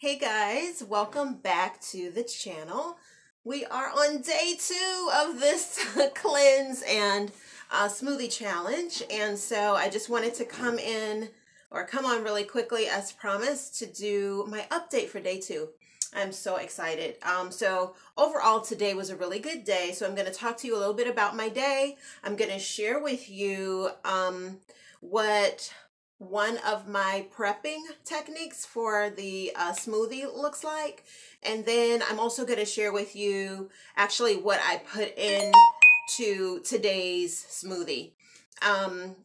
Hey guys, welcome back to the channel. We are on day 2 of this cleanse and smoothie challenge, and so I just wanted to come on really quickly as promised to do my update for day 2. I'm so excited. So overall today was a really good day, so I'm going to talk to you a little bit about my day. I'm going to share with you what one of my prepping techniques for the smoothie looks like, and then I'm also going to share with you actually what I put in to today's smoothie,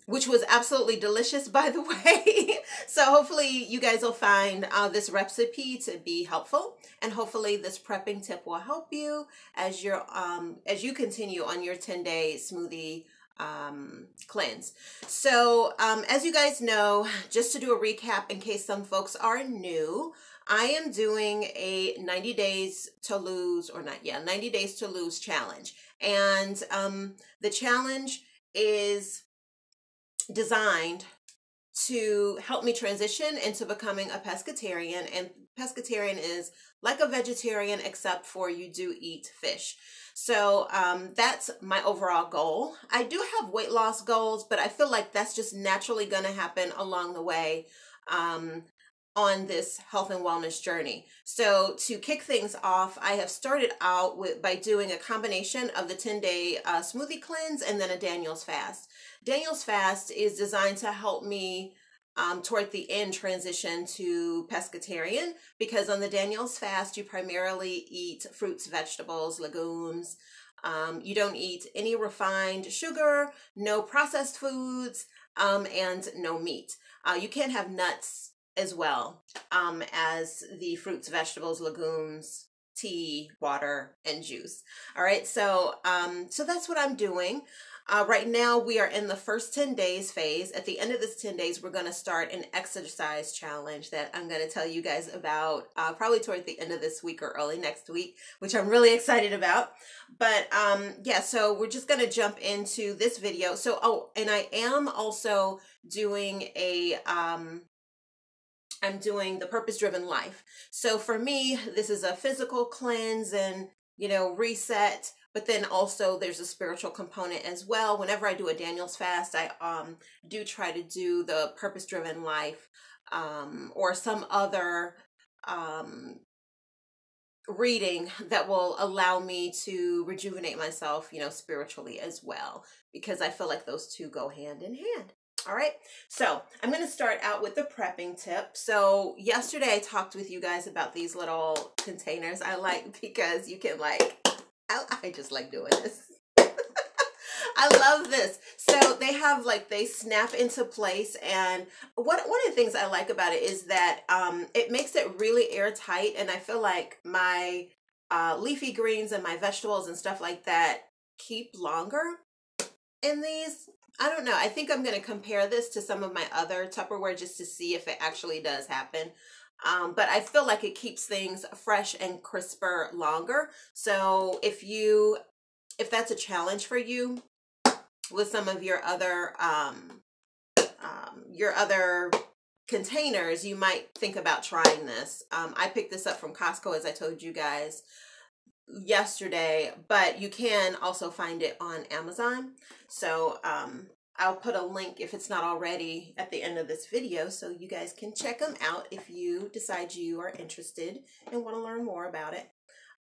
which was absolutely delicious, by the way. So hopefully you guys will find this recipe to be helpful, and hopefully this prepping tip will help you as you continue on your 10-day smoothie cleanse. So as you guys know, just to do a recap in case some folks are new, I am doing a 90 days to lose challenge. And the challenge is designed to help me transition into becoming a pescatarian. And pescatarian is like a vegetarian, except for you do eat fish. So that's my overall goal. I do have weight loss goals, but I feel like that's just naturally going to happen along the way on this health and wellness journey. So to kick things off, I have started out by doing a combination of the 10-day smoothie cleanse and then a Daniel's fast. Daniel's fast is designed to help me toward the end transition to pescatarian, because on the Daniel's fast you primarily eat fruits, vegetables, legumes. You don't eat any refined sugar, no processed foods, and no meat. You can have nuts as well as the fruits, vegetables, legumes, tea, water, and juice. All right, so that's what I'm doing. Right now, we are in the first 10 days phase. At the end of this 10 days, we're going to start an exercise challenge that I'm going to tell you guys about probably toward the end of this week or early next week, which I'm really excited about. But yeah, so we're just going to jump into this video. So, and I am also doing I'm doing the purpose-driven life. So for me, this is a physical cleanse and, reset. But then also there's a spiritual component as well. Whenever I do a Daniel's fast, I do try to do the purpose-driven life or some other reading that will allow me to rejuvenate myself, spiritually as well, because I feel like those two go hand in hand. All right, so I'm going to start out with the prepping tip. So yesterday I talked with you guys about these little containers I like, because you can I just like doing this. I love this. So they have they snap into place, and one of the things I like about it is that it makes it really airtight, and I feel like my leafy greens and my vegetables and stuff like that keep longer in these. I don't know. I think I'm going to compare this to some of my other Tupperware just to see if it actually does happen. But I feel like it keeps things fresh and crisper longer. So if that's a challenge for you with some of your other containers, you might think about trying this. I picked this up from Costco, as I told you guys yesterday, but you can also find it on Amazon. So I'll put a link, if it's not already, at the end of this video, so you guys can check them out if you decide you are interested and want to learn more about it.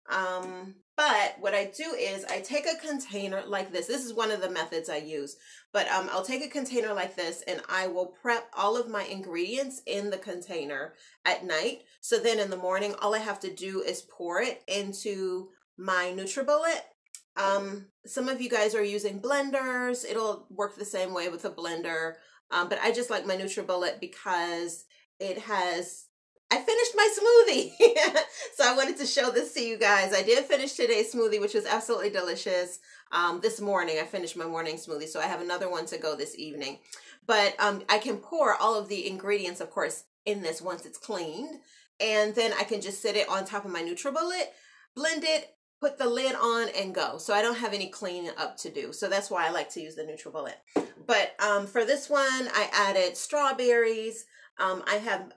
But what I do is I take a container like this. This is one of the methods I use, but I'll take a container like this and I will prep all of my ingredients in the container at night. So then in the morning, all I have to do is pour it into my NutriBullet. Some of you guys are using blenders. It'll work the same way with a blender. But I just like my NutriBullet because I finished my smoothie. So I wanted to show this to you guys. I did finish today's smoothie, which was absolutely delicious. This morning, I finished my morning smoothie. So I have another one to go this evening. But I can pour all of the ingredients, of course, in this once it's cleaned. And then I can just sit it on top of my NutriBullet, blend it, put the lid on, and go. So I don't have any cleaning up to do. So that's why I like to use the NutriBullet. But for this one, I added strawberries. I have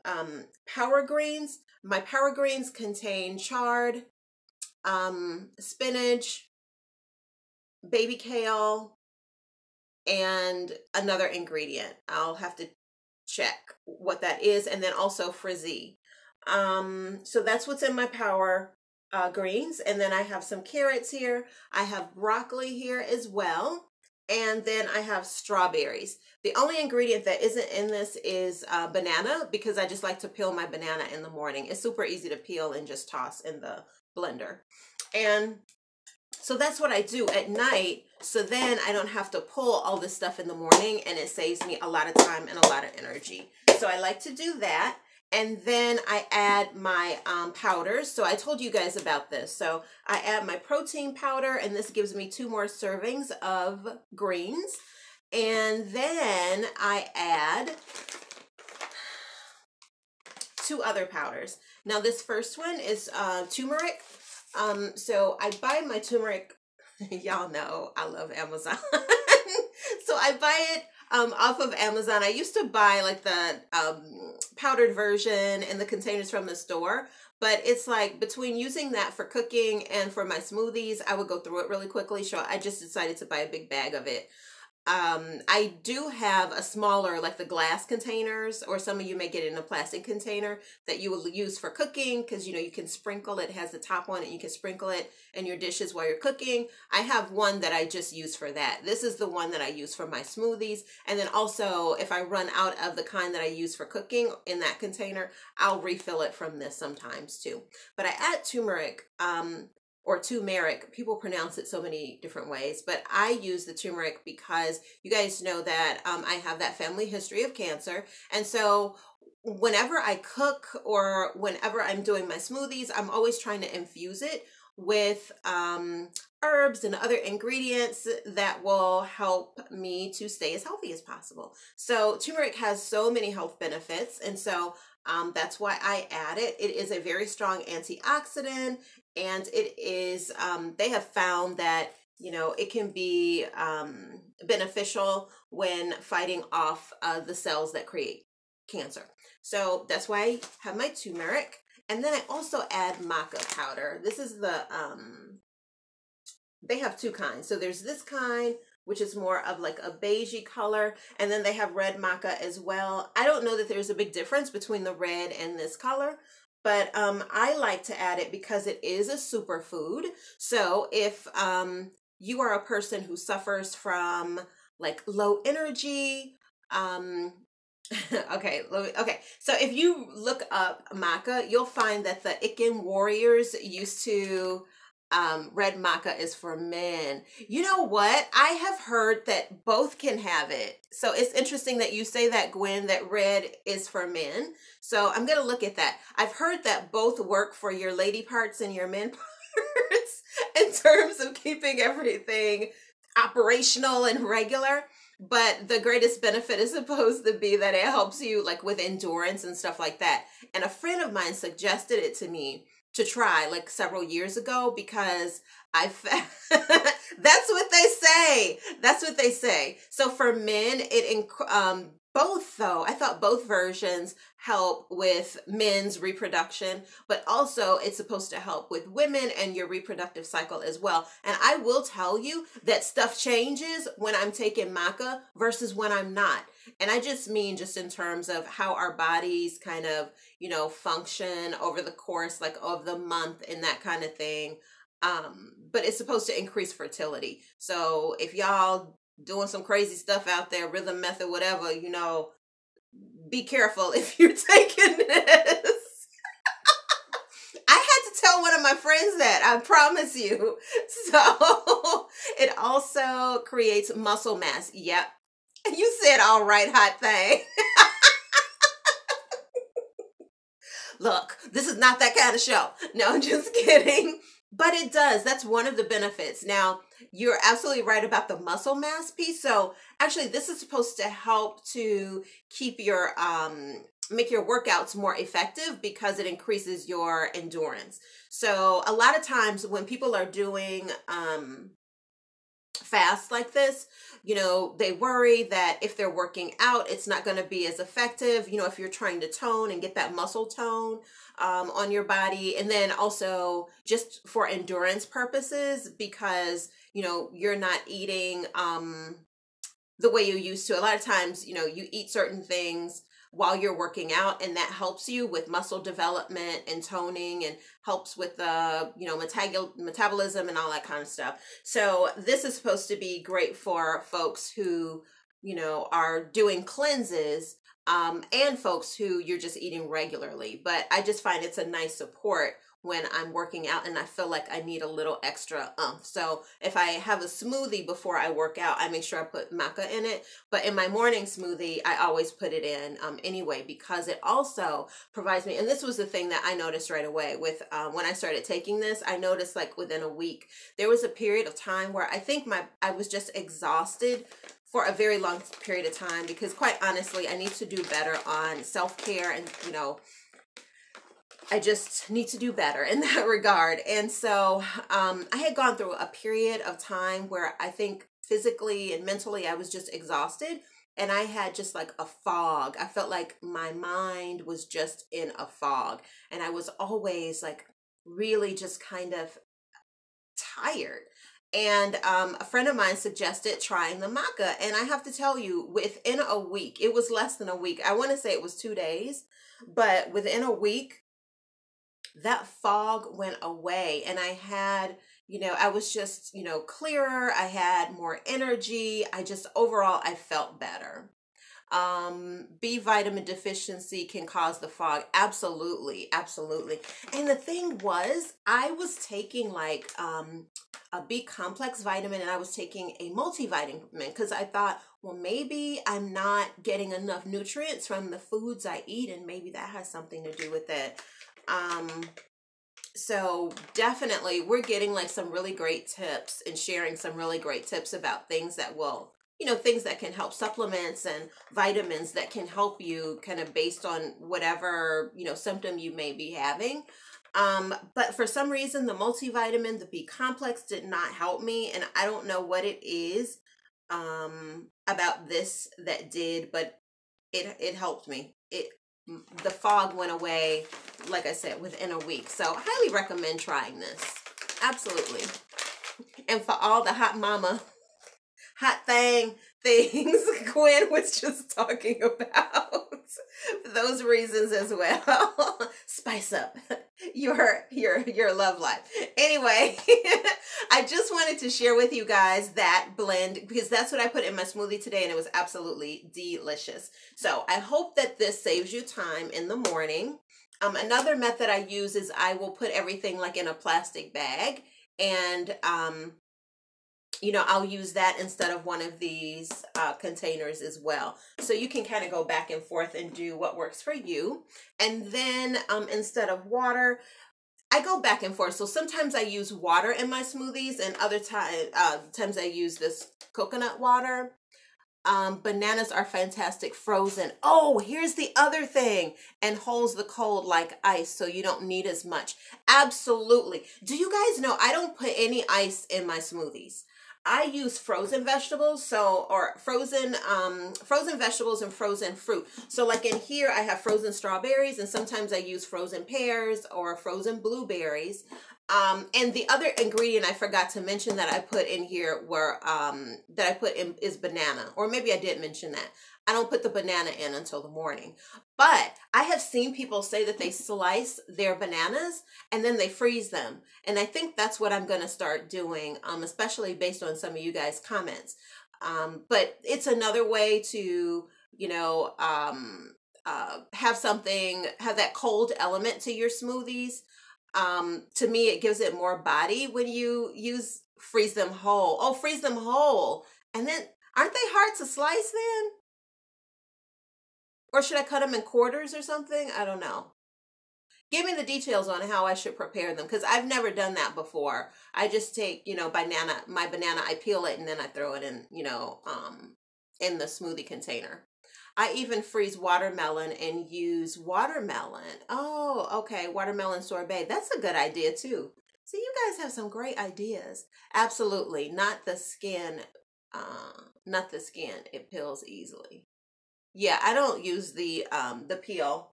power greens. My power greens contain chard, spinach, baby kale, and another ingredient. I'll have to check what that is, and then also frizzy. So that's what's in my power greens. And then I have some carrots here. I have broccoli here as well. And then I have strawberries. The only ingredient that isn't in this is banana, because I just like to peel my banana in the morning. It's super easy to peel and just toss in the blender. And so that's what I do at night. So then I don't have to pull all this stuff in the morning, and it saves me a lot of time and a lot of energy. So I like to do that. And then I add my powders. So I told you guys about this. So I add my protein powder, and this gives me 2 more servings of greens. And then I add 2 other powders. Now this first one is turmeric. So I buy my turmeric, y'all know I love Amazon. So I buy it off of Amazon. I used to buy like the powdered version in the containers from the store, but it's like between using that for cooking and for my smoothies, I would go through it really quickly. So I just decided to buy a big bag of it. I do have a smaller, like the glass containers, or some of you may get it in a plastic container that you will use for cooking, because you know you can sprinkle it. It has the top on it. You can sprinkle it in your dishes while you're cooking. I have one that I just use for that. This is the one that I use for my smoothies. And then also, if I run out of the kind that I use for cooking in that container, I'll refill it from this sometimes too. But I add turmeric, or turmeric. People pronounce it so many different ways, but I use the turmeric because you guys know that I have that family history of cancer. And so whenever I cook or whenever I'm doing my smoothies, I'm always trying to infuse it with herbs and other ingredients that will help me to stay as healthy as possible. So turmeric has so many health benefits, and so that's why I add it. It is a very strong antioxidant, and it is, they have found that, you know, it can be beneficial when fighting off the cells that create cancer. So that's why I have my turmeric. And then I also add maca powder. This is the, they have 2 kinds. So there's this kind, which is more of like a beigey color. And then they have red maca as well. I don't know that there's a big difference between the red and this color, but I like to add it because it is a superfood. So if you are a person who suffers from like low energy, okay. So if you look up maca, you'll find that the Ican warriors used to, red maca is for men. You know what? I have heard that both can have it. So it's interesting that you say that, Gwen, that red is for men. So I'm going to look at that. I've heard that both work for your lady parts and your men parts in terms of keeping everything operational and regular. But the greatest benefit is supposed to be that it helps you like with endurance and stuff like that. And a friend of mine suggested it to me to try like several years ago, because that's what they say. That's what they say. So for men, both though, I thought both versions help with men's reproduction, but also it's supposed to help with women and your reproductive cycle as well. And I will tell you that stuff changes when I'm taking maca versus when I'm not. And I just mean just in terms of how our bodies kind of, you know, function over the course like of the month and that kind of thing. But it's supposed to increase fertility. So if y'all doing some crazy stuff out there, rhythm method, whatever, you know, be careful if you're taking this. I had to tell one of my friends that, I promise you. So it also creates muscle mass. Yep. You said all right, hot thing. Look, this is not that kind of show. No, I'm just kidding. But it does. That's one of the benefits. Now, you're absolutely right about the muscle mass piece. So actually, this is supposed to help to keep your, make your workouts more effective because it increases your endurance. So a lot of times when people are doing, fast like this, they worry that if they're working out, it's not going to be as effective, if you're trying to tone and get that muscle tone on your body. And then also just for endurance purposes, because, you're not eating the way you used to. A lot of times, you eat certain things while you're working out, and that helps you with muscle development and toning, and helps with the metabolism and all that kind of stuff. So this is supposed to be great for folks who are doing cleanses, and folks who you're just eating regularly. But I just find it's a nice support when I'm working out and I feel like I need a little extra oomph. So if I have a smoothie before I work out, I make sure I put maca in it. But in my morning smoothie, I always put it in anyway, because it also provides me, and this was the thing that I noticed right away with when I started taking this. I noticed like within a week, there was a period of time where I think I was just exhausted for a very long period of time, because quite honestly, I need to do better on self-care, and I just need to do better in that regard. And so I had gone through a period of time where I think physically and mentally I was just exhausted, and I had just like a fog. I felt like my mind was just in a fog, and I was always like really just kind of tired. And a friend of mine suggested trying the maca, and I have to tell you, within a week, it was less than a week. I want to say it was 2 days, but within a week, that fog went away, and I had, I was just, clearer. I had more energy. Overall, I felt better. B vitamin deficiency can cause the fog. Absolutely. Absolutely. And the thing was, I was taking like, a B complex vitamin, and I was taking a multivitamin, because I thought, well, maybe I'm not getting enough nutrients from the foods I eat, and maybe that has something to do with it. So definitely we're getting like some really great tips and sharing some really great tips about things that will, things that can help, supplements and vitamins that can help you kind of based on whatever, symptom you may be having. But for some reason, the multivitamin, the B complex did not help me. And I don't know what it is, about this that did, but it helped me. The fog went away, like I said, within a week. So I highly recommend trying this. Absolutely. And for all the hot mama, hot things Gwen was just talking about, for those reasons as well. Spice up your love life. Anyway, I just wanted to share with you guys that blend, because that's what I put in my smoothie today, and it was absolutely delicious. So I hope that this saves you time in the morning. Another method I use is I will put everything like in a plastic bag, and I'll use that instead of one of these containers as well. So you can kind of go back and forth and do what works for you. And then instead of water, I go back and forth. So sometimes I use water in my smoothies, and other times I use this coconut water. Bananas are fantastic frozen. Oh, here's the other thing. And holds the cold like ice, so you don't need as much. Absolutely. Do you guys know I don't put any ice in my smoothies? I use frozen vegetables, or frozen vegetables and frozen fruit. So like in here, I have frozen strawberries, and sometimes I use frozen pears or frozen blueberries. And the other ingredient I forgot to mention that I put in here is banana, or maybe I did mention that. I don't put the banana in until the morning, but I have seen people say that they slice their bananas and then they freeze them. And I think that's what I'm going to start doing, especially based on some of you guys' comments. But it's another way to, have that cold element to your smoothies. To me, it gives it more body when you use freeze them whole. Oh, freeze them whole. And then aren't they hard to slice then? Or should I cut them in quarters or something? I don't know. Give me the details on how I should prepare them, because I've never done that before. I just take, my banana, I peel it, and then I throw it in, in the smoothie container. I even freeze watermelon and use watermelon. Oh, okay. Watermelon sorbet. That's a good idea too. So you guys have some great ideas. Absolutely. Not the skin. Not the skin. It peels easily. Yeah, I don't use the peel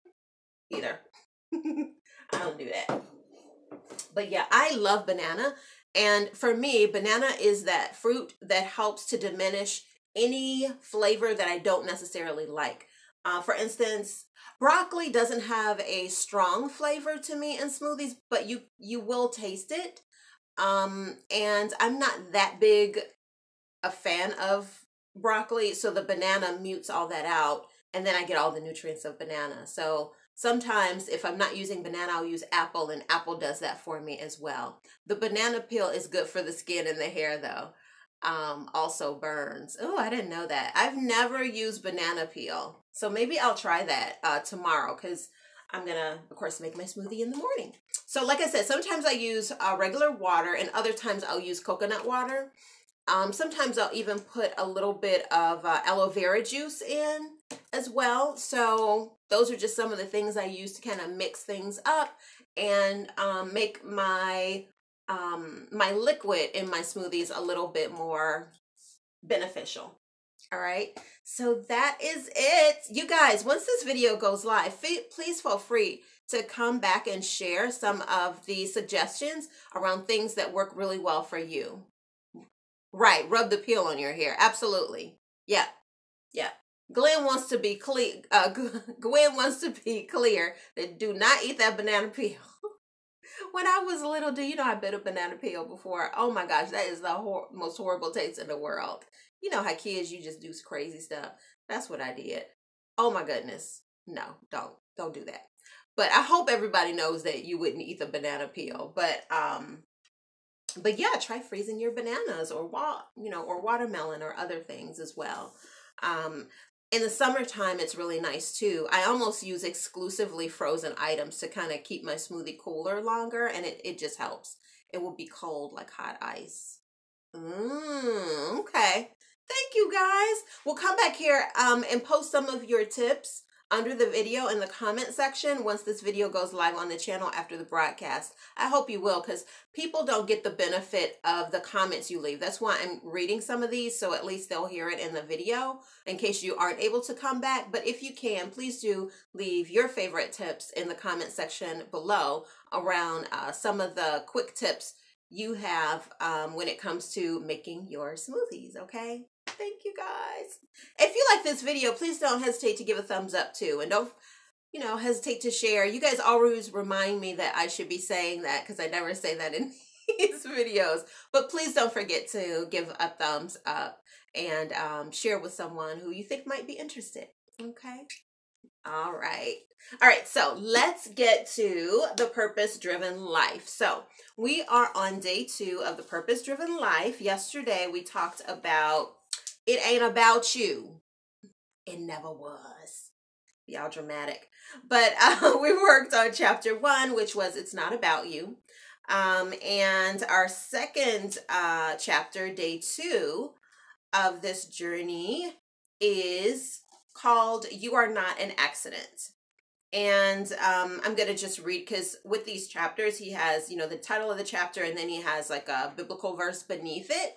either. I don't do that. But yeah, I love banana. And for me, banana is that fruit that helps to diminish any flavor that I don't necessarily like. For instance, broccoli doesn't have a strong flavor to me in smoothies, but you will taste it. And I'm not that big a fan of broccoli, so the banana mutes all that out, and then I get all the nutrients of banana. So sometimes if I'm not using banana, I'll use apple, and apple does that for me as well. The banana peel is good for the skin and the hair though. Also burns. Oh, I didn't know that. I've never used banana peel. So maybe I'll try that tomorrow, because I'm gonna, of course, make my smoothie in the morning. So like I said, sometimes I use regular water, and other times I'll use coconut water. Sometimes I'll even put a little bit of aloe vera juice in as well. So those are just some of the things I use to kind of mix things up and make my my liquid in my smoothies a little bit more beneficial. All right, so that is it. You guys, once this video goes live, please feel free to come back and share some of the suggestions around things that work really well for you. Right, rub the peel on your hair. Absolutely. Yeah, yeah. Gwen wants to be clear. Gwen wants to be clear that do not eat that banana peel. When I was little, do you know I bit a banana peel before? Oh my gosh, that is the most horrible taste in the world. You know how kids, you just do crazy stuff. That's what I did. Oh my goodness. No, don't do that. But I hope everybody knows that you wouldn't eat the banana peel. But yeah, try freezing your bananas or or watermelon or other things as well. In the summertime, it's really nice too. I almost use exclusively frozen items to kind of keep my smoothie cooler longer, and it just helps. It will be cold like hot ice. Okay. Thank you guys. We'll come back here and post some of your tips under the video in the comment section once this video goes live on the channel after the broadcast. I hope you will, because people don't get the benefit of the comments you leave. That's why I'm reading some of these, so at least they'll hear it in the video in case you aren't able to come back. But if you can, please do leave your favorite tips in the comment section below around some of the quick tips you have when it comes to making your smoothies, okay? Thank you guys. If you like this video, please don't hesitate to give a thumbs up too. And don't, hesitate to share. You guys always remind me that I should be saying that because I never say that in these videos. But please don't forget to give a thumbs up and share with someone who you think might be interested. Okay? All right. All right, so let's get to the purpose-driven life. So we are on day 2 of the purpose-driven life. Yesterday, we talked about it ain't about you. It never was. Y'all dramatic. But we worked on chapter 1, which was it's not about you. And our second chapter, day 2 of this journey, is called You Are Not an Accident. And I'm going to just read, because with these chapters, he has, the title of the chapter, and then he has like a biblical verse beneath it.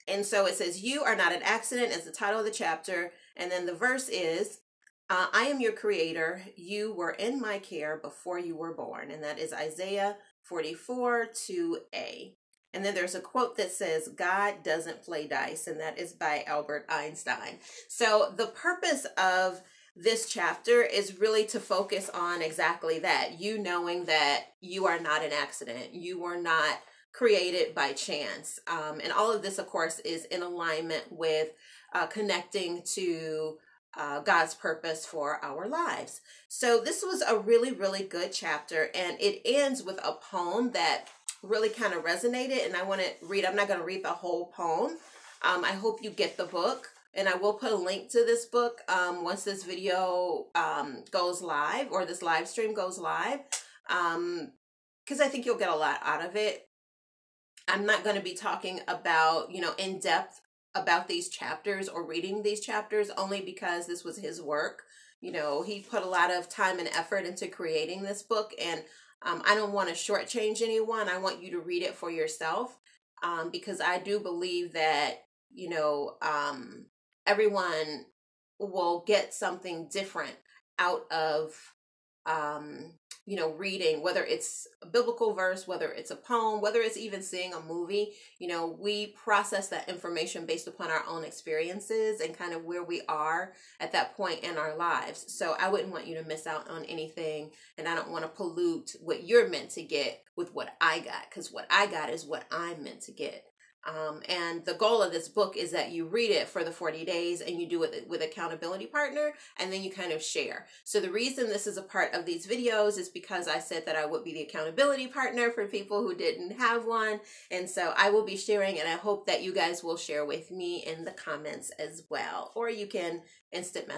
And so it says, You are not an accident is the title of the chapter. And then the verse is, I am your creator. You were in my care before you were born. And that is Isaiah 44, 2a. And then there's a quote that says, God doesn't play dice. And that is by Albert Einstein. So the purpose of this chapter is really to focus on exactly that. You knowing that you are not an accident. You were not created by chance. And all of this, of course, is in alignment with connecting to God's purpose for our lives. So this was a really, really good chapter. And it ends with a poem that really kind of resonated. And I want to read, I'm not going to read the whole poem. I hope you get the book. And I will put a link to this book once this video goes live, or this live stream goes live, because I think you'll get a lot out of it. I'm not going to be talking about, in depth about these chapters or reading these chapters, only because this was his work. he put a lot of time and effort into creating this book, and I don't want to shortchange anyone. I want you to read it for yourself, because I do believe that, everyone will get something different out of, reading, whether it's a biblical verse, whether it's a poem, whether it's even seeing a movie. We process that information based upon our own experiences and kind of where we are at that point in our lives. So I wouldn't want you to miss out on anything, and I don't want to pollute what you're meant to get with what I got, because what I got is what I'm meant to get. And the goal of this book is that you read it for the 40 days and you do it with accountability partner, and then you kind of share. So the reason this is a part of these videos is because I said that I would be the accountability partner for people who didn't have one. And so I will be sharing, and I hope that you guys will share with me in the comments as well. Or you can not instant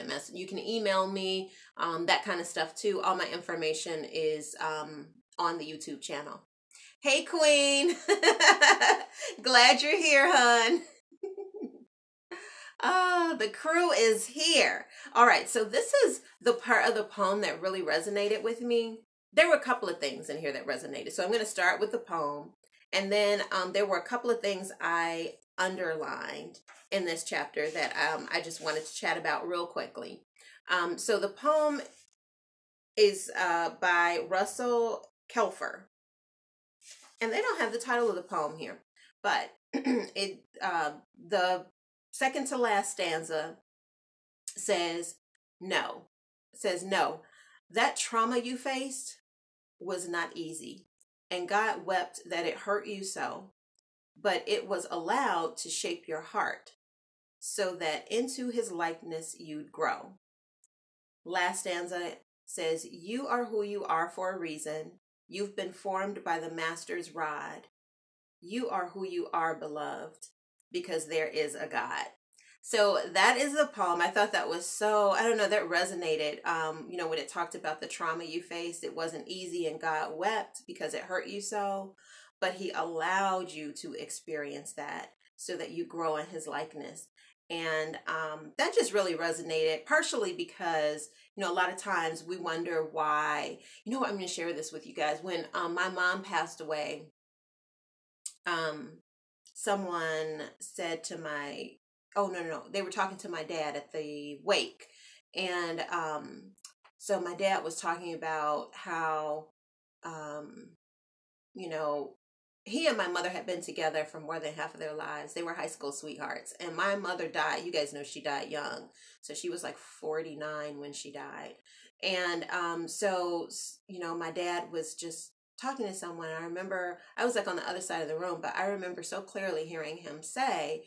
message, you can email me, that kind of stuff too. All my information is on the YouTube channel. Hey, Queen. Glad you're here, hon. Oh, the crew is here. All right, so this is the part of the poem that really resonated with me. There were a couple of things in here that resonated. So I'm going to start with the poem. And then there were a couple of things I underlined in this chapter that I just wanted to chat about real quickly. So the poem is by Russell Kelfer. And they don't have the title of the poem here, but the second to last stanza says, no, that trauma you faced was not easy, and God wept that it hurt you so, but it was allowed to shape your heart so that into his likeness you'd grow. Last stanza says, you are who you are for a reason. You've been formed by the master's rod. You are who you are, beloved, because there is a God. So that is the poem. I thought that was so, I don't know, that resonated. When it talked about the trauma you faced, it wasn't easy, and God wept because it hurt you so, but he allowed you to experience that so that you grow in his likeness. And that just really resonated, partially because, a lot of times we wonder why. I'm going to share this with you guys. When my mom passed away, someone said to they were talking to my dad at the wake. And so my dad was talking about how, he and my mother had been together for more than half of their lives. They were high school sweethearts. And my mother died. You guys know she died young. So she was like 49 when she died. And my dad was just talking to someone. I remember, I was like on the other side of the room, but I remember so clearly hearing him say,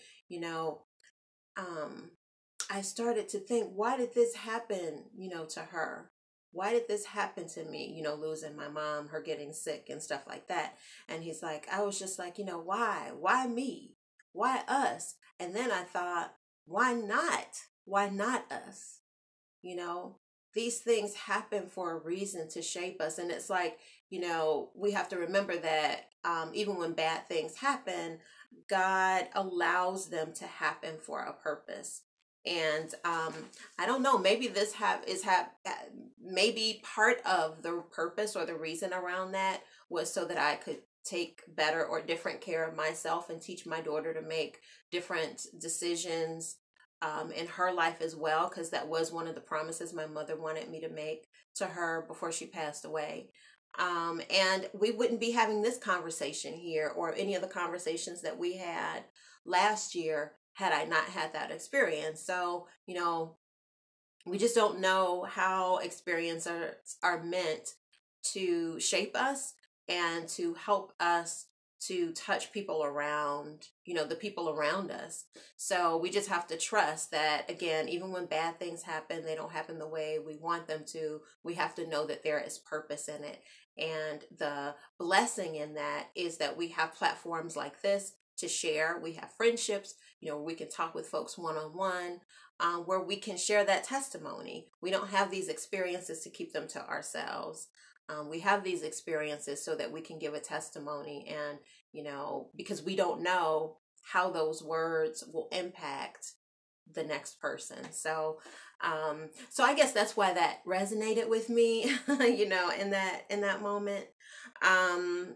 I started to think, why did this happen, to her? Why did this happen to me? Losing my mom, her getting sick and stuff like that. And he's like, I was just like, why? Why me? Why us? And then I thought, why not? Why not us? These things happen for a reason, to shape us. And it's like, we have to remember that even when bad things happen, God allows them to happen for a purpose. And I don't know, maybe this maybe part of the purpose or the reason around that was so that I could take better or different care of myself and teach my daughter to make different decisions in her life as well, because that was one of the promises my mother wanted me to make to her before she passed away. And we wouldn't be having this conversation here or any of the conversations that we had last year had I not had that experience. So, we just don't know how experiences are meant to shape us and to help us to touch people around, the people around us. So we just have to trust that, again, even when bad things happen, they don't happen the way we want them to. We have to know that there is purpose in it. And the blessing in that is that we have platforms like this to share. We have friendships, we can talk with folks one-on-one, where we can share that testimony. We don't have these experiences to keep them to ourselves. We have these experiences so that we can give a testimony, and, because we don't know how those words will impact the next person. So I guess that's why that resonated with me, in that moment. Um,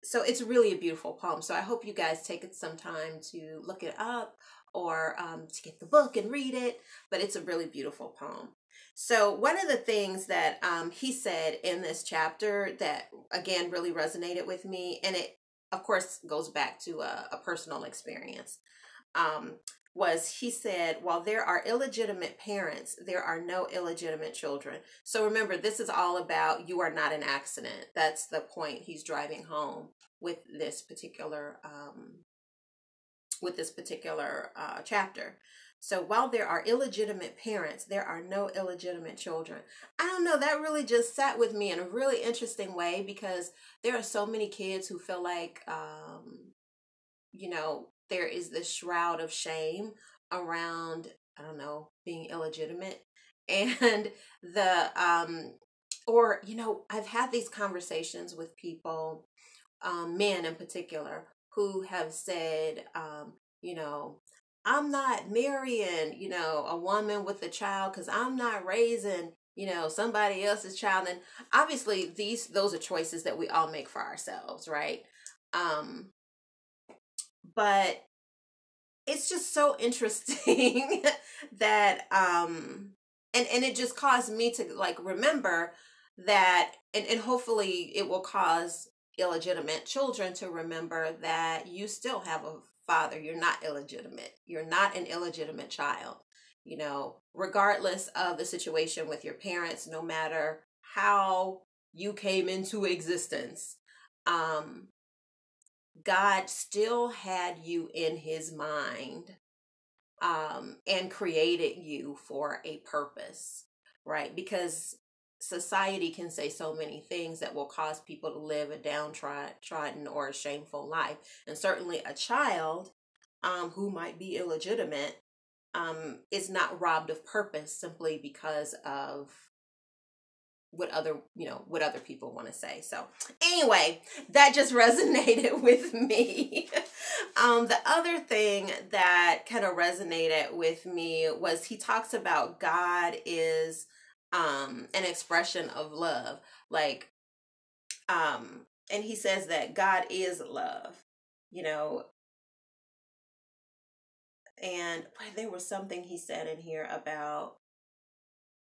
so it's really a beautiful poem. So I hope you guys take some time to look it up, or to get the book and read it. But it's a really beautiful poem. So one of the things that he said in this chapter that, again, really resonated with me, and it, of course, goes back to a personal experience, um, was he said, while there are illegitimate parents, there are no illegitimate children. So remember, this is all about you are not an accident. That's the point he's driving home with this particular chapter. So while there are illegitimate parents, there are no illegitimate children. I don't know, that really just sat with me in a really interesting way, because there are so many kids who feel like, there is this shroud of shame around, I don't know, being illegitimate. And I've had these conversations with people, men in particular, who have said, I'm not marrying, a woman with a child because I'm not raising, somebody else's child. And obviously those are choices that we all make for ourselves, right? But it's just so interesting that and it just caused me to like remember that, and hopefully it will cause illegitimate children to remember that you still have a father. You're not illegitimate. You're not an illegitimate child. Regardless of the situation with your parents, no matter how you came into existence, God still had you in his mind, and created you for a purpose, right? Because society can say so many things that will cause people to live a downtrodden or a shameful life. And certainly a child, who might be illegitimate, is not robbed of purpose simply because of what other people want to say. So anyway, that just resonated with me. The other thing that kind of resonated with me was he talks about God is an expression of love, like, and he says that God is love, you know and there was something he said in here about